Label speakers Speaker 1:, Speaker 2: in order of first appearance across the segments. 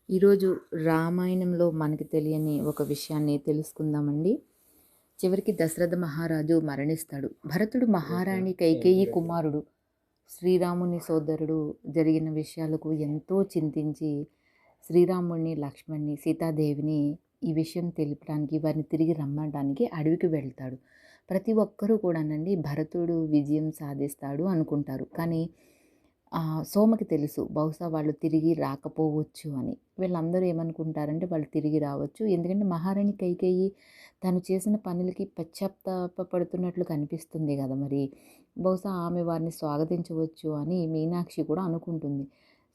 Speaker 1: ఈరోజు రామాయణంలో మనకి తెలియని ఒక విషయాన్ని తెలుసుకుందామండి. చివరికి దశరథ మహారాజు మరణిస్తాడు. భరతుడు మహారాణి కైకేయి కుమారుడు, శ్రీరాముని సోదరుడు. జరిగిన విషయాలకు ఎంతో చింతించి శ్రీరాముడిని, లక్ష్మణ్ణి, సీతాదేవిని ఈ విషయం తెలుపడానికి, వారిని తిరిగి రమ్మనడానికి అడవికి వెళ్తాడు. ప్రతి ఒక్కరూ కూడానండి భరతుడు విజయం సాధిస్తాడు అనుకుంటారు. కానీ సోమకి తెలుసు బహుశా వాళ్ళు తిరిగి రాకపోవచ్చు అని. వీళ్ళందరూ ఏమనుకుంటారంటే వాళ్ళు తిరిగి రావచ్చు. ఎందుకంటే మహారాణి కైకేయి తను చేసిన పనులకి పశ్చాత్తాపపడుతున్నట్లు కనిపిస్తుంది కదా! మరి బహుశా ఆమె వారిని స్వాగతించవచ్చు అని మీనాక్షి కూడా అనుకుంటుంది.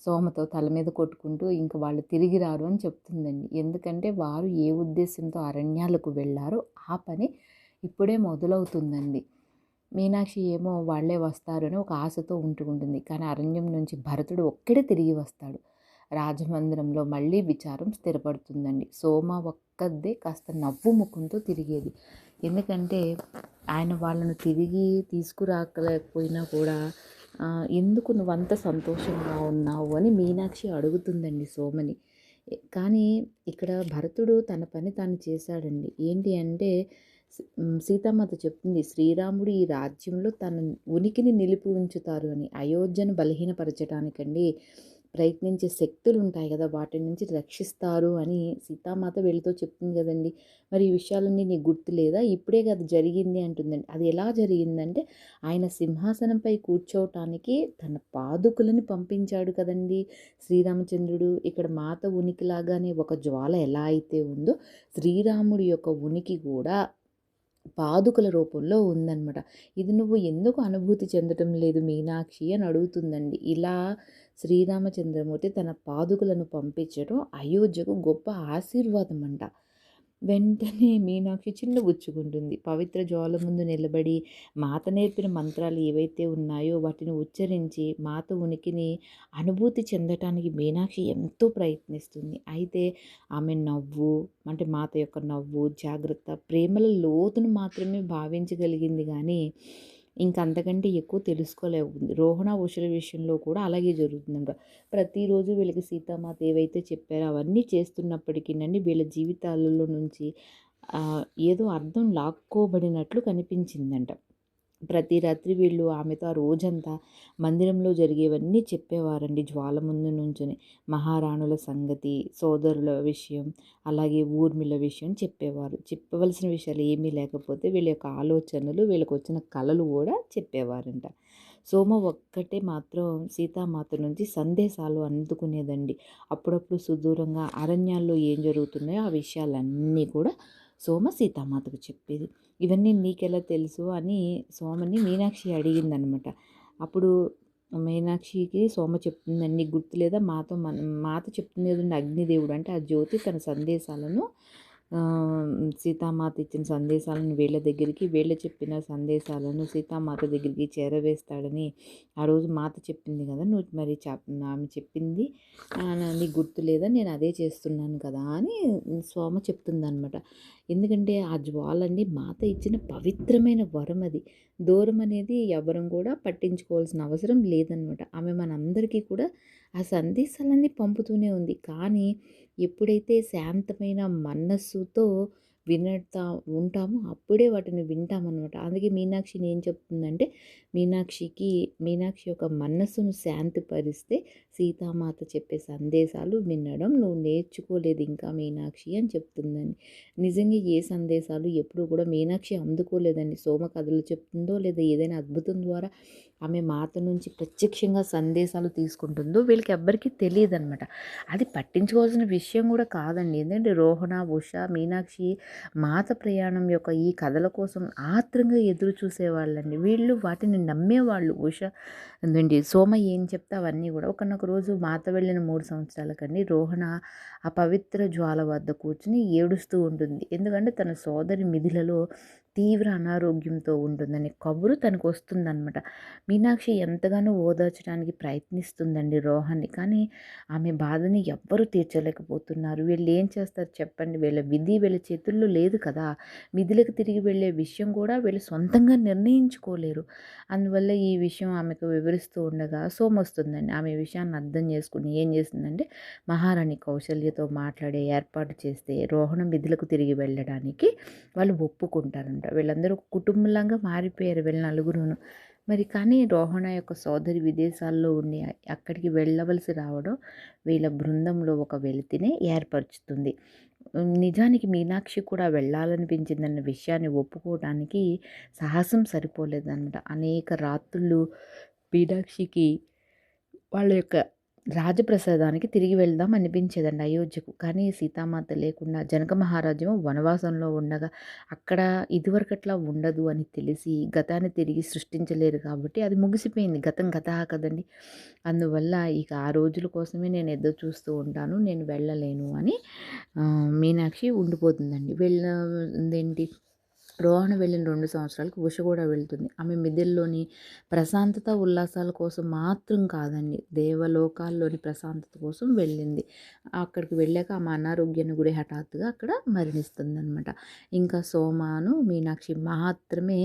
Speaker 1: సోమతో తల మీద కొట్టుకుంటూ ఇంక వాళ్ళు తిరిగి రారు అని చెప్తుందండి. ఎందుకంటే వారు ఏ ఉద్దేశంతో అరణ్యాలకు వెళ్ళారో ఆ పని ఇప్పుడే మొదలవుతుందండి. మీనాక్షి ఏమో వాళ్ళే వస్తారని ఒక ఆశతో ఉంటుకుంటుంది. కానీ అరణ్యం నుంచి భరతుడు ఒక్కడే తిరిగి వస్తాడు. రాజమందిరంలో మళ్ళీ విచారం స్థిరపడుతుందండి. సోమ ఒక్కదే కాస్త నవ్వు ముఖంతో తిరిగేది. ఎందుకంటే ఆయన వాళ్ళను తిరిగి తీసుకురాకలేకపోయినా కూడా ఎందుకు నువ్వంత సంతోషంగా ఉన్నావు అని మీనాక్షి అడుగుతుందండి సోమని. కానీ ఇక్కడ భరతుడు తన పని తాను చేశాడండి. ఏంటి అంటే సీతామాత చెప్తుంది, శ్రీరాముడు ఈ రాజ్యంలో తన ఉనికిని నిలిపి ఉంచుతారు అని. అయోధ్యను బలహీనపరచడానికండి ప్రయత్నించే శక్తులు ఉంటాయి కదా, వాటి నుంచి రక్షిస్తారు అని సీతామాత వీళ్ళతో చెప్తుంది కదండి. మరి ఈ విషయాలన్నీ నీకు గుర్తు లేదా? ఇప్పుడే కదా జరిగింది అంటుందండి. అది ఎలా జరిగిందంటే ఆయన సింహాసనంపై కూర్చోవటానికి తన పాదుకులని పంపించాడు కదండి శ్రీరామచంద్రుడు. ఇక్కడ మాత ఉనికిలాగానే ఒక జ్వాల ఎలా అయితే ఉందో శ్రీరాముడి యొక్క ఉనికి కూడా పాదుకల రూపంలో ఉందన్నమాట. ఇది నువ్వు ఎందుకు అనుభూతి చెందటం లేదు మీనాక్షి అని అడుగుతుందండి. ఇలా శ్రీరామచంద్రమూర్తి తన పాదుకలను పంపించడం అయోధ్యకు గొప్ప ఆశీర్వాదం అంట. వెంటనే మీనాక్షి చిన్నబుచ్చుకుంటుంది. పవిత్ర జ్వాల ముందు నిలబడి మాత నేర్పిన మంత్రాలు ఏవైతే ఉన్నాయో వాటిని ఉచ్చరించి మాత ఉనికిని అనుభూతి చెందటానికి మీనాక్షి ఎంతో ప్రయత్నిస్తుంది. అయితే ఆమె నవ్వు అంటే మాత యొక్క నవ్వు, జాగ్రత్త, ప్రేమల లోతును మాత్రమే భావించగలిగింది కానీ ఇంకంతకంటే ఎక్కువ తెలుసుకోలేకుంది. రోహణ ఉషల విషయంలో కూడా అలాగే జరుగుతుందంట. ప్రతిరోజు వీళ్ళకి సీతామాత ఏవైతే చెప్పారో అవన్నీ చేస్తున్నప్పటికీనండి వీళ్ళ జీవితాలలో నుంచి ఏదో అర్థం లాక్కోబడినట్లు కనిపించిందంట. ప్రతి రాత్రి వీళ్ళు ఆమెతో ఆ రోజంతా మందిరంలో జరిగేవన్నీ చెప్పేవారండి జ్వాల ముందు నుంచొని. మహారాణుల సంగతి, సోదరుల విషయం, అలాగే ఊర్మిళ విషయం చెప్పేవారు. చెప్పవలసిన విషయాలు ఏమీ లేకపోతే వీళ్ళ యొక్క ఆలోచనలు, వీళ్ళకి వచ్చిన కలలు కూడా చెప్పేవారంట. సోమ ఒక్కటే మాత్రం సీతామాత నుంచి సందేశాలు అందుకునేదండి. అప్పుడప్పుడు సుదూరంగా అరణ్యాల్లో ఏం జరుగుతున్నాయో ఆ విషయాలన్నీ కూడా సోమ సీతామాతకు చెప్పేది. ఇవన్నీ నీకెలా తెలుసు అని సోమని మీనాక్షి అడిగిందనమాట. అప్పుడు మీనాక్షికి సోమ చెప్తుందండి, నీకు గుర్తులేదా మాత చెప్తుంది కదండి, అగ్నిదేవుడు అంటే ఆ జ్యోతి తన సందేశాలను సీతామాత ఇచ్చిన సందేశాలను వీళ్ళ దగ్గరికి, వీళ్ళ చెప్పిన సందేశాలను సీతామాత దగ్గరికి చేరవేస్తాడని ఆ రోజు మాత చెప్పింది కదా, నువ్వు మరి ఆమె చెప్పింది నీకు గుర్తు లేదా, నేను అదే చేస్తున్నాను కదా అని సోమ చెప్తుందనమాట. ఎందుకంటే ఆ జ్వాలండి మాత ఇచ్చిన పవిత్రమైన వరం అది. దూరం అనేది ఎవరం కూడా పట్టించుకోవాల్సిన అవసరం లేదనమాట. ఆమె మనందరికీ కూడా ఆ సందేశాలన్నీ పంపుతూనే ఉంది. కానీ ఎప్పుడైతే శాంతమైన మనస్సుతో వినతా ఉంటామో అప్పుడే వాటిని వింటామన్నమాట. అందుకే మీనాక్షిని ఏం చెప్తుందంటే మీనాక్షి యొక్క మనస్సును శాంతిపరిస్తే సీతామాత చెప్పే సందేశాలు వినడం నువ్వు నేర్చుకోలేదు ఇంకా మీనాక్షి అని చెప్తుందండి. నిజంగా ఏ సందేశాలు ఎప్పుడూ కూడా మీనాక్షి అందుకోలేదండి. సోమ కథలు చెప్తుందో లేదా ఏదైనా అద్భుతం ద్వారా ఆమె మాత నుంచి ప్రత్యక్షంగా సందేశాలు తీసుకుంటుందో వీళ్ళకి ఎవ్వరికీ తెలియదనమాట. అది పట్టించుకోవాల్సిన విషయం కూడా కాదండి. ఎందుకంటే రోహణ, ఉష, మీనాక్షి మాత ప్రయాణం యొక్క ఈ కథల కోసం ఆత్రంగా ఎదురు చూసేవాళ్ళండి. వీళ్ళు వాటిని నమ్మేవాళ్ళు. ఏంటండి సోమ ఏం చెప్తే అవన్నీ కూడా. ఒకనొక రోజు మాత వెళ్ళిన 3 సంవత్సరాలకండి రోహణ ఆ పవిత్ర జ్వాల వద్ద కూర్చుని ఏడుస్తూ ఉంటుంది. ఎందుకంటే తన సోదరి మిథిలలో తీవ్ర అనారోగ్యంతో ఉంటుందనే కబురు తనకు వస్తుందనమాట. మీనాక్షి ఎంతగానో ఓదార్చడానికి ప్రయత్నిస్తుందండి రోహన్ని. కానీ ఆమె బాధని ఎవ్వరూ తీర్చలేకపోతున్నారు. వీళ్ళేం చేస్తారు చెప్పండి? వీళ్ళ విధి వీళ్ళ చేతుల్లో లేదు కదా! విధులకు తిరిగి వెళ్ళే విషయం కూడా వీళ్ళు సొంతంగా నిర్ణయించుకోలేరు. అందువల్ల ఈ విషయం ఆమెకు వివరిస్తూ ఉండగా సోమొస్తుందండి. ఆమె ఈ విషయాన్ని అర్థం చేసుకొని ఏం చేస్తుందంటే, మహారాణి కౌసల్యతో మాట్లాడే ఏర్పాటు చేస్తే రోహణం విధులకు తిరిగి వెళ్ళడానికి వాళ్ళు ఒప్పుకుంటారంట. వీళ్ళందరూ ఒక కుటుంబంలాగా మారిపోయారు వీళ్ళ నలుగురును. మరి కానీ రోహణ యొక్క సోదరి విదేశాల్లో ఉండి అక్కడికి వెళ్ళవలసి రావడం వీళ్ళ బృందంలో ఒక వెలితినే ఏర్పరుచుతుంది. నిజానికి మీనాక్షి కూడా వెళ్ళాలనిపించిందన్న విషయాన్ని ఒప్పుకోవడానికి సాహసం సరిపోలేదన్నమాట. అనేక రాత్రుళ్ళు మీనాక్షికి వాళ్ళ యొక్క రాజప్రసాదానికి తిరిగి వెళ్దాం అనిపించేదండి అయోధ్యకు. కానీ సీతామాత లేకుండా జనక మహారాజేమో వనవాసంలో ఉండగా అక్కడ ఇదివరకట్లా ఉండదు అని తెలిసి గతాన్ని తిరిగి సృష్టించలేరు కాబట్టి అది ముగిసిపోయింది. గతం గతా కదండి. అందువల్ల ఇక ఆ రోజుల కోసమే నేను ఎదురు చూస్తూ ఉంటాను. నేను వెళ్ళలేను అని మీనాక్షి ఉండిపోతుందండి. వెళ్ళిందేంటి, రోహణ వెళ్ళిన 2 సంవత్సరాలకు ఉష కూడా వెళ్తుంది. ఆమె మిథిల్లోని ప్రశాంతత, ఉల్లాసాల కోసం మాత్రం కాదండి, దేవలోకాల్లోని ప్రశాంతత కోసం వెళ్ళింది. అక్కడికి వెళ్ళాక ఆమె అనారోగ్యానికి గురై హఠాత్తుగా అక్కడ మరణిస్తుందనమాట. ఇంకా సోమను, మీనాక్షి మాత్రమే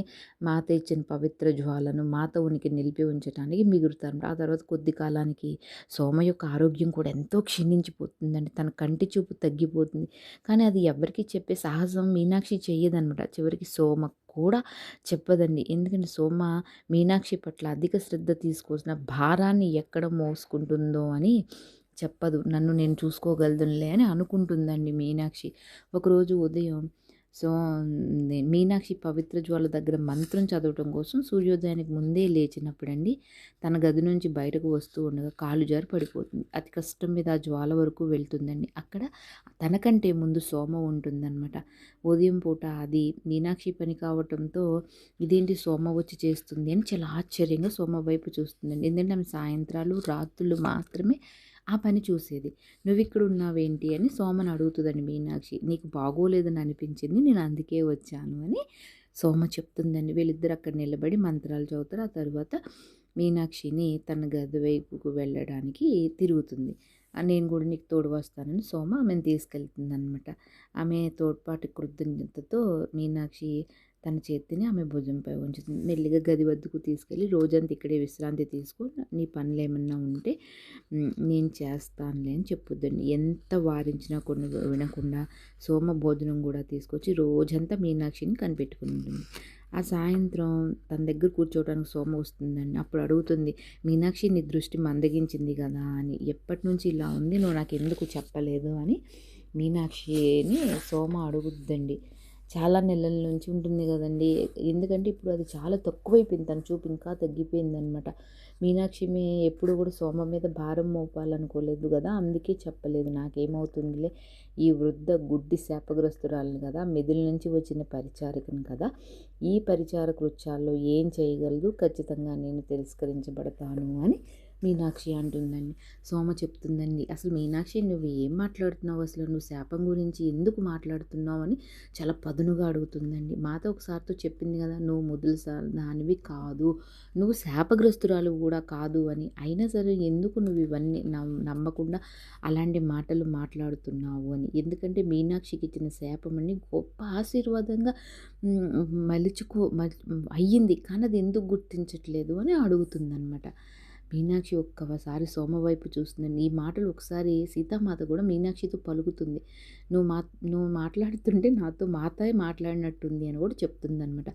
Speaker 1: మాత ఇచ్చిన పవిత్ర జ్వాలను, మాత ఉనికి నిలిపి ఉంచడానికి మిగులుతారు. ఆ తర్వాత కొద్ది కాలానికి సోమ యొక్క ఆరోగ్యం కూడా ఎంతో క్షీణించిపోతుందండి. తన కంటి చూపు తగ్గిపోతుంది. కానీ అది ఎవరికీ చెప్పే సాహసం మీనాక్షి చెయ్యదనమాట. చివరికి సోమ కూడా చెప్పదండి. ఎందుకంటే సోమ మీనాక్షి పట్ల అధిక శ్రద్ధ తీసుకోవాల్సిన భారాన్ని ఎక్కడ మోసుకుంటుందో అని చెప్పదు. నన్ను నేను చూసుకోగలదునులే అని అనుకుంటుందండి మీనాక్షి. ఒకరోజు ఉదయం సో మీనాక్షి పవిత్ర జ్వాల దగ్గర మంత్రం చదవటం కోసం సూర్యోదయానికి ముందే లేచినప్పుడండి తన గది నుంచి బయటకు వస్తూ ఉండగా కాలు జారి పడిపోతుంది. అతి కష్టం మీద ఆ జ్వాల వరకు వెళ్తుందండి. అక్కడ తనకంటే ముందు సోమ ఉంటుందన్నమాట. ఉదయం పూట అది మీనాక్షి పని కావటంతో ఇదేంటి సోమ వచ్చి చేస్తుంది అని చాలా ఆశ్చర్యంగా సోమ వైపు చూస్తుందండి. ఎందుకంటే ఆమె సాయంత్రాలు రాత్రులు మాత్రమే ఆ పని చూసేది. నువ్విక్కడ ఉన్నావేంటి అని సోమని అడుగుతుందండి మీనాక్షి. నీకు బాగోలేదని అనిపించింది, నేను అందుకే వచ్చాను అని సోమ చెప్తుందండి. వీళ్ళిద్దరు అక్కడ నిలబడి మంత్రాలు చదువుతారు. ఆ తర్వాత మీనాక్షిని తన గది వైపుకు వెళ్ళడానికి తిరుగుతుంది. నేను కూడా నీకు తోడు వస్తానని సోమ ఆమెను తీసుకెళ్తుందనమాట. ఆమె తోడ్పాటి కృతజ్ఞతతో మీనాక్షి తన చేతిని ఆమె భుజంపై ఉంచుతుంది. మెల్లిగా గది వద్దకు తీసుకెళ్ళి రోజంతా ఇక్కడే విశ్రాంతి తీసుకో, నీ పనులు ఏమన్నా ఉంటే నేను చేస్తానులే అని చెప్పుద్దండి. ఎంత వారించినా కొన్ని వినకుండా సోమ భోజనం కూడా తీసుకొచ్చి రోజంతా మీనాక్షిని కనిపెట్టుకుని ఉంటుంది. ఆ సాయంత్రం తన దగ్గర కూర్చోవడానికి సోమ వస్తుందండి. అప్పుడు అడుగుతుంది, మీనాక్షి నీ దృష్టి మందగించింది కదా అని, ఎప్పటి నుంచి ఇలా ఉంది, నువ్వు నాకు ఎందుకు చెప్పలేదు అని మీనాక్షిని సోమ అడుగుద్దండి. చాలా నెలల నుంచి ఉంటుంది కదండి. ఎందుకంటే ఇప్పుడు అది చాలా తక్కువైపోయింది, తన చూపు ఇంకా తగ్గిపోయిందనమాట. మీనాక్షి ఎప్పుడు కూడా సోమ మీద భారం మోపాలనుకోలేదు కదా, అందుకే చెప్పలేదు. నాకేమవుతుందిలే, ఈ వృద్ధ గుడ్డి శాపగ్రస్తురాలను కదా, మిథిల నుంచి వచ్చిన పరిచారికను కదా, ఈ పరిచార కృత్యాల్లో ఏం చేయగలదు, ఖచ్చితంగా నేను తిరస్కరించబడతాను అని మీనాక్షి అంటుందండి. సోమ చెప్తుందండి, అసలు మీనాక్షి నువ్వు ఏం మాట్లాడుతున్నావు, అసలు నువ్వు శాపం గురించి ఎందుకు మాట్లాడుతున్నావు అని చాలా పదునుగా అడుగుతుందండి. మాత ఒకసారితో చెప్పింది కదా, నువ్వు దానివి కాదు, నువ్వు శాపగ్రస్తురాలు కూడా కాదు అని. అయినా సరే ఎందుకు నువ్వు ఇవన్నీ నమ్మకుండా అలాంటి మాటలు మాట్లాడుతున్నావు అని. ఎందుకంటే మీనాక్షికి ఇచ్చిన శాపం అని గొప్ప ఆశీర్వాదంగా అయ్యింది, కానీ అది ఎందుకు గుర్తించట్లేదు అని అడుగుతుందనమాట. మీనాక్షి ఒక్కసారి సోమ వైపు చూస్తుందండి. ఈ మాటలు ఒకసారి సీతామాత కూడా మీనాక్షితో పలుకుతుంది. నువ్వు మాట్లాడుతుంటే నాతో మాతే మాట్లాడినట్టుంది అని కూడా చెప్తుందనమాట.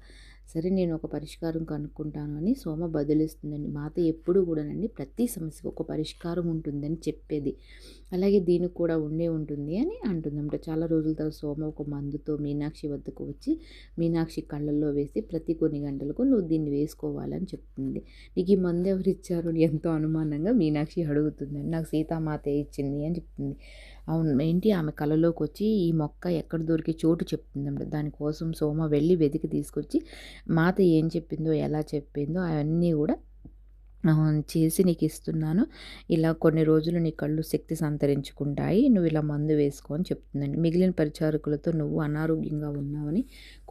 Speaker 1: సరే నేను ఒక పరిష్కారం కనుక్కుంటాను అని సోమ బదులిస్తుందండి. మాత ఎప్పుడు కూడానండి ప్రతి సమస్యకు ఒక పరిష్కారం ఉంటుందని చెప్పేది. అలాగే దీనికి కూడా ఉంటుంది అని అంటుందన్నమాట. చాలా రోజుల తర్వాత సోమ ఒక మందుతో మీనాక్షి వద్దకు వచ్చి మీనాక్షి కళ్ళల్లో వేసి ప్రతి కొన్ని గంటలకు నువ్వు దీన్ని వేసుకోవాలని చెప్తుంది. నీకు ఈ మందు ఎవరు ఇచ్చారు అని ఎంతో అనుమానంగా మీనాక్షి అడుగుతుందండి. నాకు సీతామాతే ఇచ్చింది అని చెప్తుంది. అవును ఏంటి, ఆమె కళలోకి వచ్చి ఈ మొక్క ఎక్కడ దొరికే చోటు చెప్తుందన్నమాట. దానికోసం సోమ వెళ్ళి వెతికి తీసుకొచ్చి మాత ఏం చెప్పిందో ఎలా చెప్పిందో అవన్నీ కూడా చేసి నీకు ఇస్తున్నాను. ఇలా కొన్ని రోజులు నీ కళ్ళు శక్తి సంతరించుకుంటాయి. నువ్వు ఇలా మందు వేసుకో అని చెప్తుందండి. మిగిలిన పరిచారకులతో నువ్వు అనారోగ్యంగా ఉన్నావని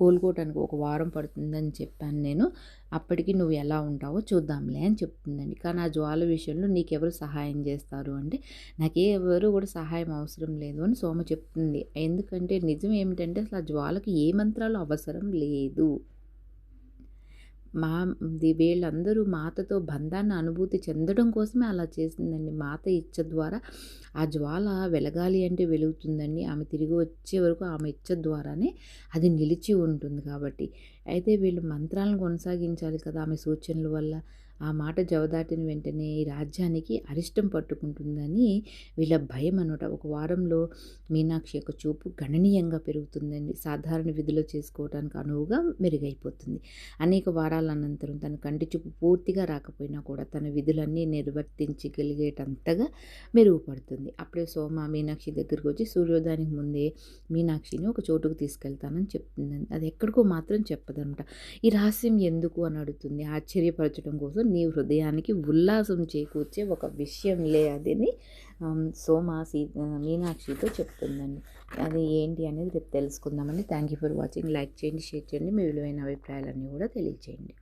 Speaker 1: కోలుకోవటానికి ఒక వారం పడుతుందని చెప్పాను నేను. అప్పటికి నువ్వు ఎలా ఉంటావో చూద్దాంలే అని చెప్తుందండి. కానీ ఆ జ్వాల విషయంలో నీకెవరు సహాయం చేస్తారు అంటే నాకే ఎవరు కూడా సహాయం అవసరం లేదు అని సోమ చెప్తుంది. ఎందుకంటే నిజం ఏమిటంటే అసలు ఆ జ్వాలకి ఏ మంత్రాలు అవసరం లేదు. వీళ్ళందరూ మాతతో బంధాన్ని అనుభూతి చెందడం కోసమే అలా చేసిందండి. మాత ఇచ్చ ద్వారా ఆ జ్వాల వెలగాలి అంటే వెలుగుతుందండి. ఆమె తిరిగి వచ్చే వరకు ఆమె ఇచ్చ ద్వారానే అది నిలిచి ఉంటుంది కాబట్టి. అయితే వీళ్ళు మంత్రాలను కొనసాగించాలి కదా ఆమె సూచనల వల్ల. ఆ మాట జవదాటిన వెంటనే ఈ రాజ్యానికి అరిష్టం పట్టుకుంటుందని వీళ్ళ భయం అనమాట. ఒక వారంలో మీనాక్షి యొక్క చూపు గణనీయంగా పెరుగుతుందండి. సాధారణ విధులు చేసుకోవడానికి అనువుగా మెరుగైపోతుంది. అనేక వారాల అనంతరం తన కంటి చూపు పూర్తిగా రాకపోయినా కూడా తన విధులన్నీ నిర్వర్తించగలిగేటంతగా మెరుగుపడుతుంది. అప్పుడే సోమ మీనాక్షి దగ్గరికి వచ్చి సూర్యోదయానికి ముందే మీనాక్షిని ఒక చోటుకు తీసుకెళ్తానని చెప్తుందండి. అది ఎక్కడికో మాత్రం చెప్పదనమాట. ఈ రహస్యం ఎందుకు అని అడుగుతుంది. ఆశ్చర్యపరచడం కోసం నీ హృదయానికి ఉల్లాసం చేకూర్చే ఒక విషయంలే అదని సోమ మీనాక్షితో చెప్తుందండి. అది ఏంటి అనేది రేపు తెలుసుకుందామండి. Thank you for watching. Like చేయండి, షేర్ చేయండి, మీ విలువైన అభిప్రాయాలన్నీ కూడా తెలియచేయండి.